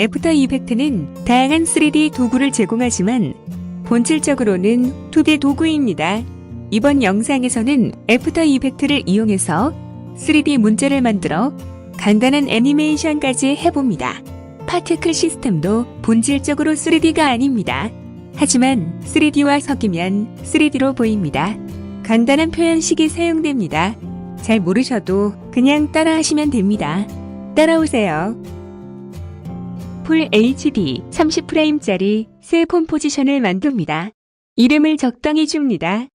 애프터 이펙트는 다양한 3D 도구를 제공하지만 본질적으로는 2D 도구입니다. 이번 영상에서는 애프터 이펙트를 이용해서 3D 문제를 만들어 간단한 애니메이션까지 해봅니다. 파티클 시스템도 본질적으로 3D가 아닙니다. 하지만 3D와 섞이면 3D로 보입니다. 간단한 표현식이 사용됩니다. 잘 모르셔도 그냥 따라하시면 됩니다. 따라오세요. 풀 HD 30프레임짜리 새 폰 포지션을 만듭니다. 이름을 적당히 줍니다.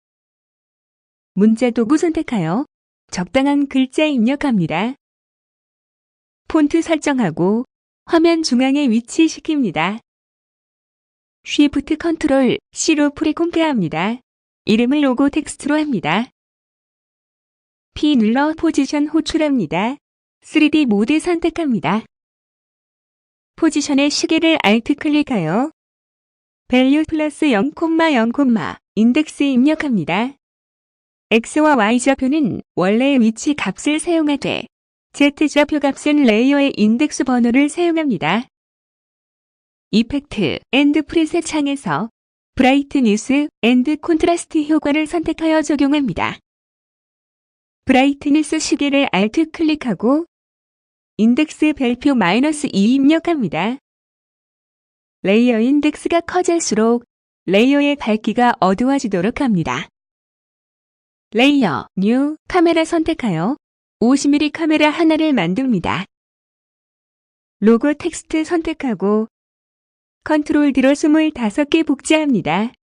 문자 도구 선택하여 적당한 글자 입력합니다. 폰트 설정하고 화면 중앙에 위치시킵니다. Shift Ctrl C로 프리콤프합니다. 이름을 로고 텍스트로 합니다. P 눌러 포지션 호출합니다. 3D 모드 선택합니다. 포지션의 시계를 Alt 클릭하여 value 플러스 0, 0, 인덱스 입력합니다. X와 Y좌표는 원래의 위치 값을 사용하되 Z좌표 값은 레이어의 인덱스 번호를 사용합니다. 이펙트 앤드 프리셋 창에서 브라이트니스 앤드 콘트라스트 효과를 선택하여 적용합니다. 브라이트니스 시계를 Alt 클릭하고 인덱스 별표 -2 입력합니다. 레이어 인덱스가 커질수록 레이어의 밝기가 어두워지도록 합니다. 레이어, 뉴, 카메라 선택하여 50mm 카메라 하나를 만듭니다. 로고 텍스트 선택하고 컨트롤 D로 25개 복제합니다.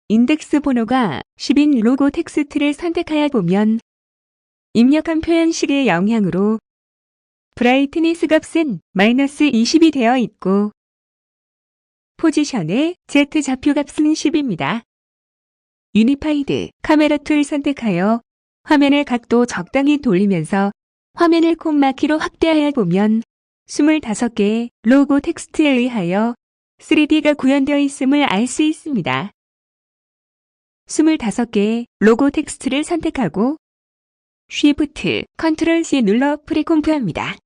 인덱스 번호가 10인 로고 텍스트를 선택하여 보면 입력한 표현식의 영향으로 브라이트니스 값은 -20이 되어 있고 포지션의 Z 좌표 값은 10입니다. 유니파이드 카메라 툴 선택하여 화면의 각도 적당히 돌리면서 화면을 콤마키로 확대하여 보면 25개의 로고 텍스트에 의하여 3D가 구현되어 있음을 알 수 있습니다. 25개의 로고 텍스트를 선택하고 Shift, Ctrl C 눌러 프리콤프합니다.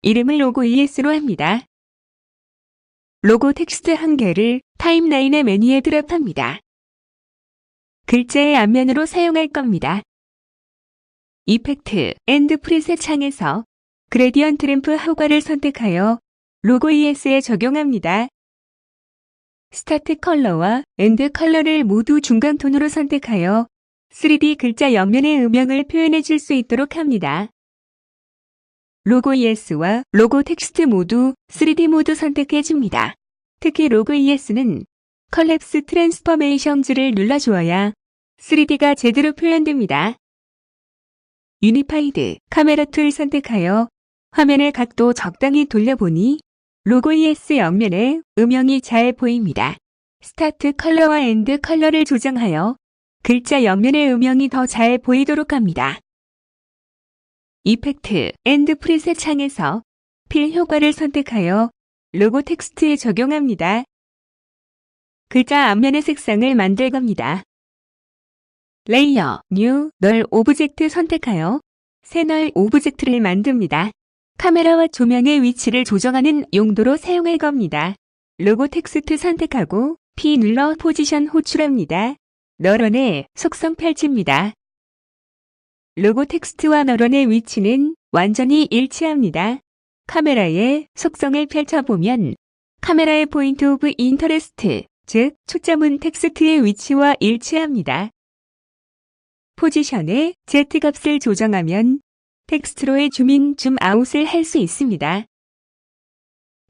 이름을 로고 ES로 합니다. 로고 텍스트 한 개를 타임라인의 메뉴에 드랍합니다. 글자의 앞면으로 사용할 겁니다. 이펙트 앤드 프리셋 창에서 그레디언트 램프 효과를 선택하여 로고 ES에 적용합니다. 스타트 컬러와 엔드 컬러를 모두 중간 톤으로 선택하여 3D 글자 옆면의 음영을 표현해 줄 수 있도록 합니다. 로고 ES와 로고 텍스트 모두 3D 모드 선택해 줍니다. 특히 로고 ES는 컬랩스 트랜스포메이션즈를 눌러주어야 3D가 제대로 표현됩니다. 유니파이드 카메라 툴 선택하여 화면의 각도 적당히 돌려보니 로고 ES 옆면에 음영이 잘 보입니다. 스타트 컬러와 엔드 컬러를 조정하여 글자 옆면의 음영이 더 잘 보이도록 합니다. 이펙트 앤드 프리셋 창에서 필 효과를 선택하여 로고 텍스트에 적용합니다. 글자 앞면의 색상을 만들 겁니다. 레이어, 뉴, 널 오브젝트 선택하여 새 널 오브젝트를 만듭니다. 카메라와 조명의 위치를 조정하는 용도로 사용할 겁니다. 로고 텍스트 선택하고 P 눌러 포지션 호출합니다. 널원의 속성 펼칩니다. 로고 텍스트와 널원의 위치는 완전히 일치합니다. 카메라의 속성을 펼쳐보면 카메라의 포인트 오브 인터레스트, 즉 초점은 텍스트의 위치와 일치합니다. 포지션의 Z값을 조정하면 텍스트로의 줌인, 줌아웃을 할 수 있습니다.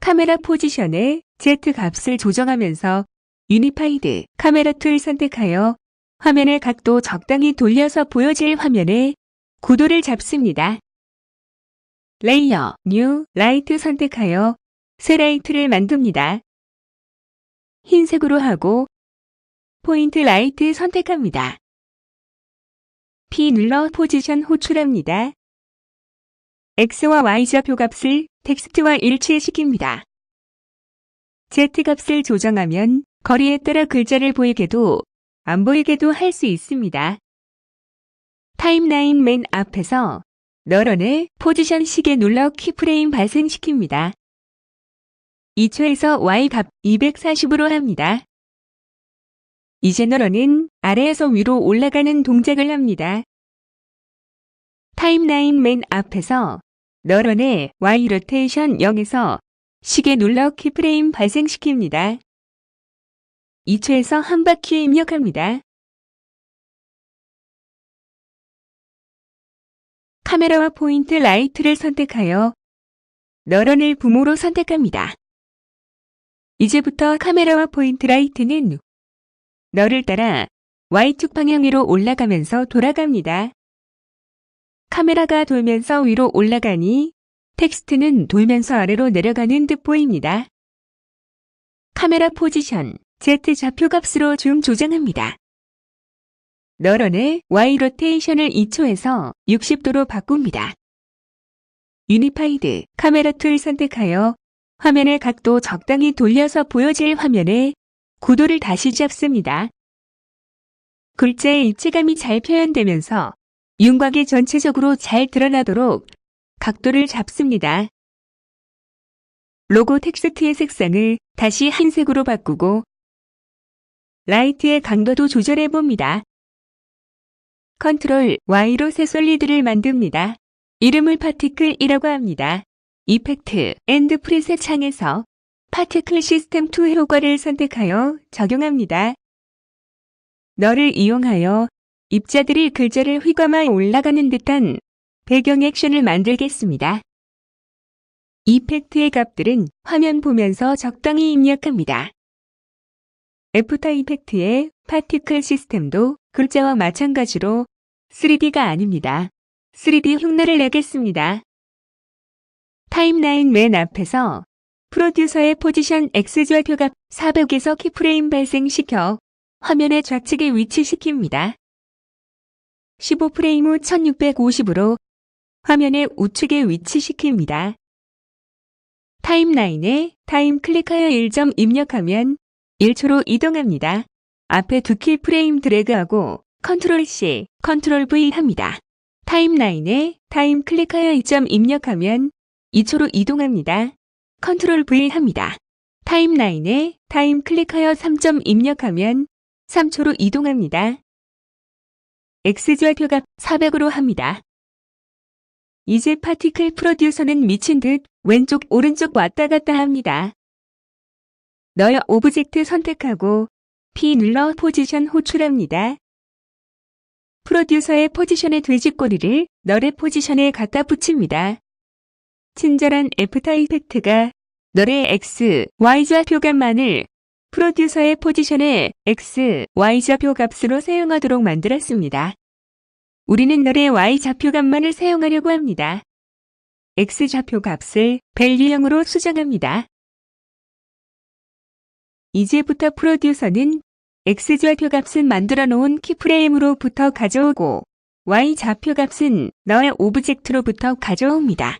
카메라 포지션의 Z값을 조정하면서 유니파이드 카메라 툴 선택하여 화면의 각도 적당히 돌려서 보여질 화면의 구도를 잡습니다. 레이어, 뉴, 라이트 선택하여 새 라이트를 만듭니다. 흰색으로 하고 포인트 라이트 선택합니다. P 눌러 포지션 호출합니다. X와 Y좌표 값을 텍스트와 일치시킵니다. Z값을 조정하면 거리에 따라 글자를 보이게도 안 보이게도 할 수 있습니다. 타임라인 맨 앞에서 널원의 포지션 시계 눌러 키프레임 발생시킵니다. 2초에서 Y 값 240으로 합니다. 이제 너러는 아래에서 위로 올라가는 동작을 합니다. 타임라인 맨 앞에서 너런의 Y 로테이션 0에서 시계 눌러 키프레임 발생시킵니다. 2초에서 한 바퀴 입력합니다. 카메라와 포인트 라이트를 선택하여 너런을 붐으로 선택합니다. 이제부터 카메라와 포인트 라이트는 너를 따라 Y축 방향 위로 올라가면서 돌아갑니다. 카메라가 돌면서 위로 올라가니 텍스트는 돌면서 아래로 내려가는 듯 보입니다. 카메라 포지션 Z 좌표값으로 줌 조정합니다. 너런의 Y 로테이션을 2초에서 60도로 바꿉니다. 유니파이드 카메라 툴 선택하여 화면의 각도 적당히 돌려서 보여질 화면에 구도를 다시 잡습니다. 글자의 입체감이 잘 표현되면서 윤곽이 전체적으로 잘 드러나도록 각도를 잡습니다. 로고 텍스트의 색상을 다시 흰색으로 바꾸고 라이트의 강도도 조절해 봅니다. 컨트롤 Y로 새 솔리드를 만듭니다. 이름을 파티클이라고 합니다. 이펙트 앤드 프리셋 창에서 파티클 시스템 2 효과를 선택하여 적용합니다. 너를 이용하여 입자들이 글자를 휘감아 올라가는 듯한 배경 액션을 만들겠습니다. 이펙트의 값들은 화면 보면서 적당히 입력합니다. 애프터 이펙트의 파티클 시스템도 글자와 마찬가지로 3D가 아닙니다. 3D 흉내를 내겠습니다. 타임라인 맨 앞에서 프로듀서의 포지션 X 좌표값 400에서 키프레임 발생시켜 화면의 좌측에 위치시킵니다. 15프레임 후 1650으로 화면의 우측에 위치시킵니다. 타임라인에 타임 클릭하여 1점 입력하면 1초로 이동합니다. 앞에 두 키 프레임 드래그하고 컨트롤 C, 컨트롤 V 합니다. 타임라인에 타임 클릭하여 2점 입력하면 2초로 이동합니다. 컨트롤 V 합니다. 타임라인에 타임 클릭하여 3점 입력하면 3초로 이동합니다. X좌표값 400으로 합니다. 이제 파티클 프로듀서는 미친 듯 왼쪽 오른쪽 왔다 갔다 합니다. 너의 오브젝트 선택하고 P 눌러 포지션 호출합니다. 프로듀서의 포지션의 돼지꼬리를 너의 포지션에 갖다 붙입니다. 친절한 애프터 이펙트가 너의 X, Y 좌표값만을 프로듀서의 포지션의 X, Y 좌표값으로 사용하도록 만들었습니다. 우리는 너의 Y 좌표값만을 사용하려고 합니다. X 좌표값을 밸류형으로 수정합니다. 이제부터 프로듀서는 X 좌표값은 만들어 놓은 키프레임으로부터 가져오고 Y 좌표값은 너의 오브젝트로부터 가져옵니다.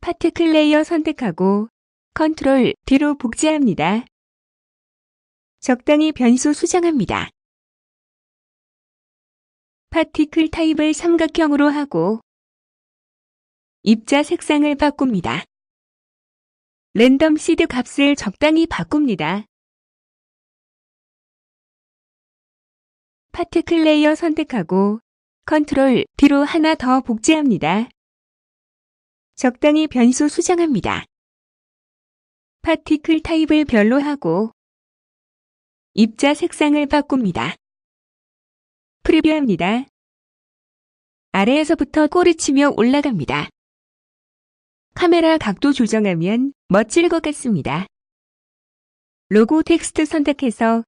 파티클 레이어 선택하고 컨트롤 D로 복제합니다. 적당히 변수 수정합니다. 파티클 타입을 삼각형으로 하고 입자 색상을 바꿉니다. 랜덤 시드 값을 적당히 바꿉니다. 파티클 레이어 선택하고 컨트롤 D로 하나 더 복제합니다. 적당히 변수 수정합니다. 파티클 타입을 별로 하고 입자 색상을 바꿉니다. 프리뷰합니다. 아래에서부터 꼬리치며 올라갑니다. 카메라 각도 조정하면 멋질 것 같습니다. 로고 텍스트 선택해서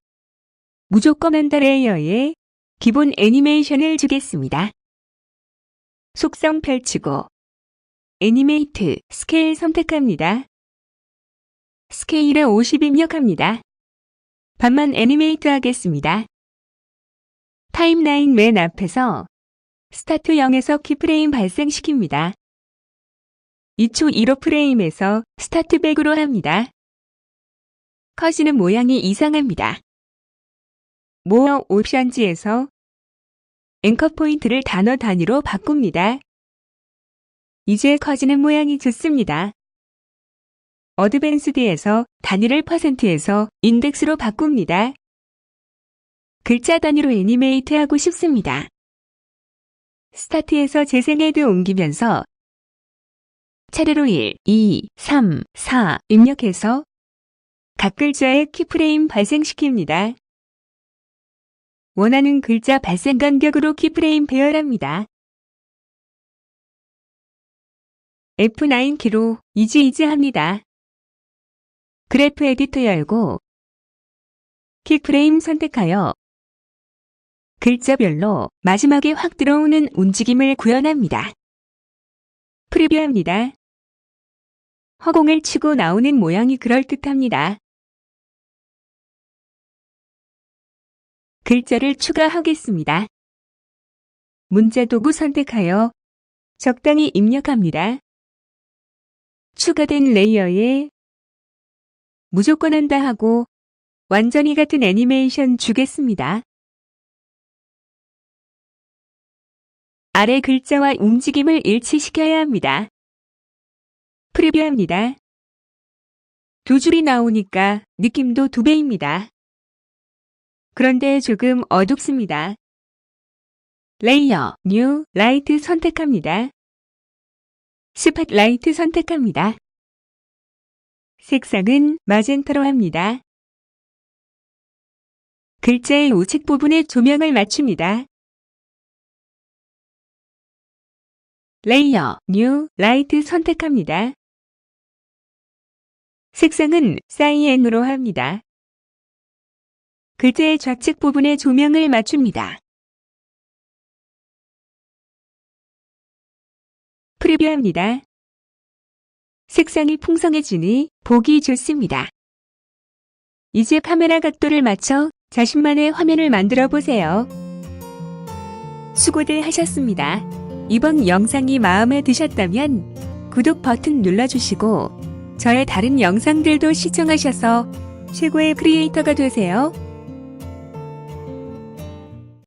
무조건 한다 레이어에 기본 애니메이션을 주겠습니다. 속성 펼치고 애니메이트 스케일 선택합니다. 스케일을 50 입력합니다. 반만 애니메이트 하겠습니다. 타임라인 맨 앞에서 스타트 0에서 키프레임 발생시킵니다. 2초 1호 프레임에서 스타트 백으로 합니다. 커지는 모양이 이상합니다. 모어 옵션지에서 앵커 포인트를 단어 단위로 바꿉니다. 이제 커지는 모양이 좋습니다. 어드밴스드에서 단위를 퍼센트에서 인덱스로 바꿉니다. 글자 단위로 애니메이트하고 싶습니다. 스타트에서 재생헤드 옮기면서 차례로 1, 2, 3, 4 입력해서 각 글자의 키프레임 발생시킵니다. 원하는 글자 발생 간격으로 키프레임 배열합니다. F9 키로 이지합니다. 그래프 에디터 열고 키프레임 선택하여 글자별로 마지막에 확 들어오는 움직임을 구현합니다. 프리뷰합니다. 허공을 치고 나오는 모양이 그럴듯합니다. 글자를 추가하겠습니다. 문자 도구 선택하여 적당히 입력합니다. 추가된 레이어에 무조건 한다 하고 완전히 같은 애니메이션 주겠습니다. 아래 글자와 움직임을 일치시켜야 합니다. 프리뷰합니다. 두 줄이 나오니까 느낌도 2배입니다. 그런데 조금 어둡습니다. 레이어, 뉴, 라이트 선택합니다. 스팟라이트 선택합니다. 색상은 마젠타로 합니다. 글자의 우측 부분에 조명을 맞춥니다. 레이어, 뉴, 라이트 선택합니다. 색상은 사이엔으로 합니다. 글자의 좌측 부분에 조명을 맞춥니다. 프리뷰합니다. 색상이 풍성해지니 보기 좋습니다. 이제 카메라 각도를 맞춰 자신만의 화면을 만들어 보세요. 수고들 하셨습니다. 이번 영상이 마음에 드셨다면 구독 버튼 눌러주시고 저의 다른 영상들도 시청하셔서 최고의 크리에이터가 되세요.